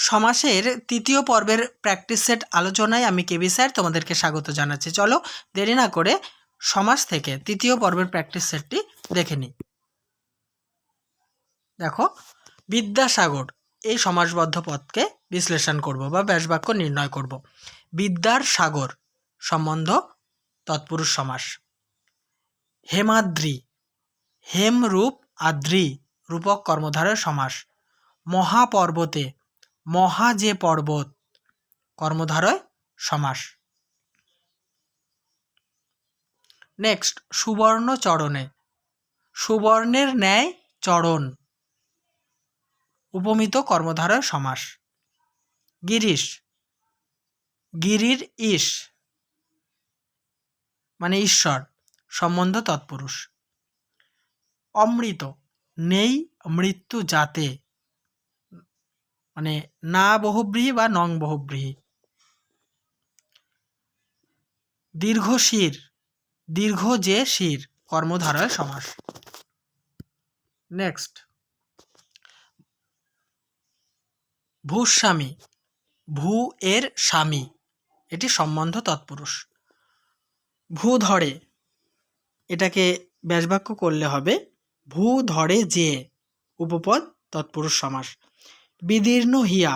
সমাসের তৃতীয় পর্বের প্র্যাকটিস সেট আলোচনায় আমি কেবি স্যার তোমাদেরকে স্বাগত জানাচ্ছি। চলো দেরি না করে সমাস থেকে তৃতীয় পর্বের প্র্যাকটিস সেটটি দেখে নিই। দেখো, বিদ্যাসাগর এই সমাসবদ্ধ পদকে বিশ্লেষণ করব বা ব্যাসবাক্য নির্ণয় করব। বিদ্যার সাগর সম্বন্ধ তৎপুরুষ সমাস। হেমাদ্রি, হেম রূপ আদ্রি রূপক কর্মধারয় সমাস। মহাপর্বতে, মহা যে পর্বত কর্মধারয় সমাস। নেক্সট, সুবর্ণ চরণে, সুবর্ণের ন্যায় চরণ উপমিত কর্মধারয় সমাস। গিরিশ, গিরির ঈশ মানে ঈশ্বর সম্বন্ধ তৎপুরুষ। অমৃত, নেই মৃত্যু যাতে মানে না বহুব্রীহি বা নং বহুব্রীহি। দীর্ঘশির, দীর্ঘ যে শির কর্মধারয় সমাস। নেক্সট, ভূস্বামী, ভূ এর স্বামী এটি সম্বন্ধ তৎপুরুষ। ভূধরে, এটাকে ব্যাসবাক্য করলে হবে ভূ ধরে যে উপপদ তৎপুরুষ সমাস। বিদীর্ণ হিয়া,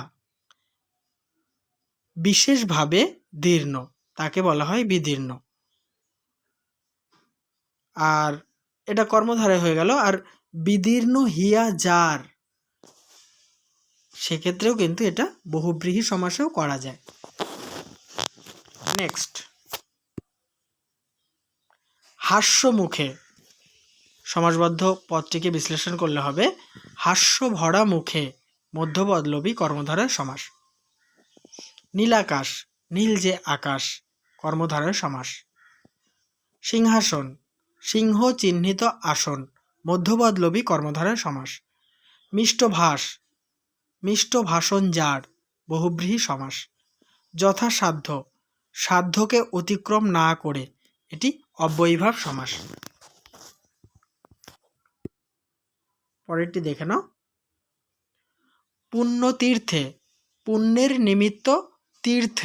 বিশেষভাবে দীর্ণ তাকে বলা হয় বিদীর্ণ। আর এটা কর্মধারয় হয়ে গেল। আর বিদীর্ণ হিয়া যার, সেক্ষেত্রেও কিন্তু এটা বহুব্রীহি সমাসেও করা যায়। নেক্সট, হাস্যমুখে সমাসবদ্ধ পদটিকে বিশ্লেষণ করলে হবে হাস্য ভরা মুখে মধ্যপদলোপী কর্মধারয় সমাস। নীলাকাশ, নীল যে আকাশ কর্মধারয় সমাস। সিংহাসন, সিংহ চিহ্নিত আসন মধ্যপদলোপী কর্মধারয় সমাস। মিষ্টভাষ, মিষ্ট ভাষণ যার বহুব্রীহি সমাস। যথাসাধ্য, সাধ্যকে অতিক্রম না করে এটি অব্যয়ীভাব সমাস। পরেরটি দেখে নাও। পুণ্যতীর্থে, পুণ্যের নিমিত্ত তীর্থ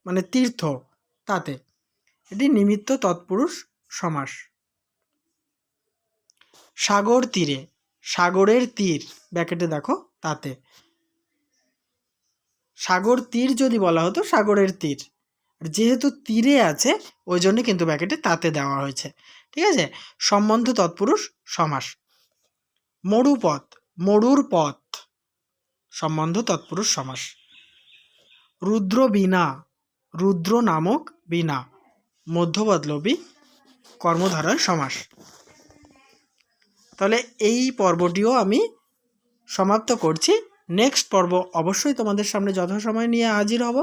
মানে তীর্থ তাতে এটি নিমিত্ত তৎপুরুষ সমাস। সাগর তীরে, সাগরের তীর ব্যাকেটে দেখো তাতে, সাগর তীর যদি বলা হতো সাগরের তীর, যেহেতু তীরে আছে ওই জন্য কিন্তু ব্যাকেটে তাতে দেওয়া হয়েছে। ঠিক আছে, সম্বন্ধ তৎপুরুষ সমাস। মরুপথ, মরুর পথ সম্বন্ধ তৎপুরুষ সমাস। রুদ্র বীণা, রুদ্র নামক বীণা মধ্যপদলোপী কর্মধারয় সমাস। তাহলে এই পর্বটিও আমি সমাপ্ত করছি। নেক্সট পর্ব অবশ্যই তোমাদের সামনে যথাসময় নিয়ে হাজির হব।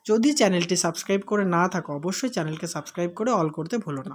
যদি চ্যানেলটি সাবস্ক্রাইব করে না থাকো অবশ্যই চ্যানেলকে সাবস্ক্রাইব করে অল করতে ভুলো না।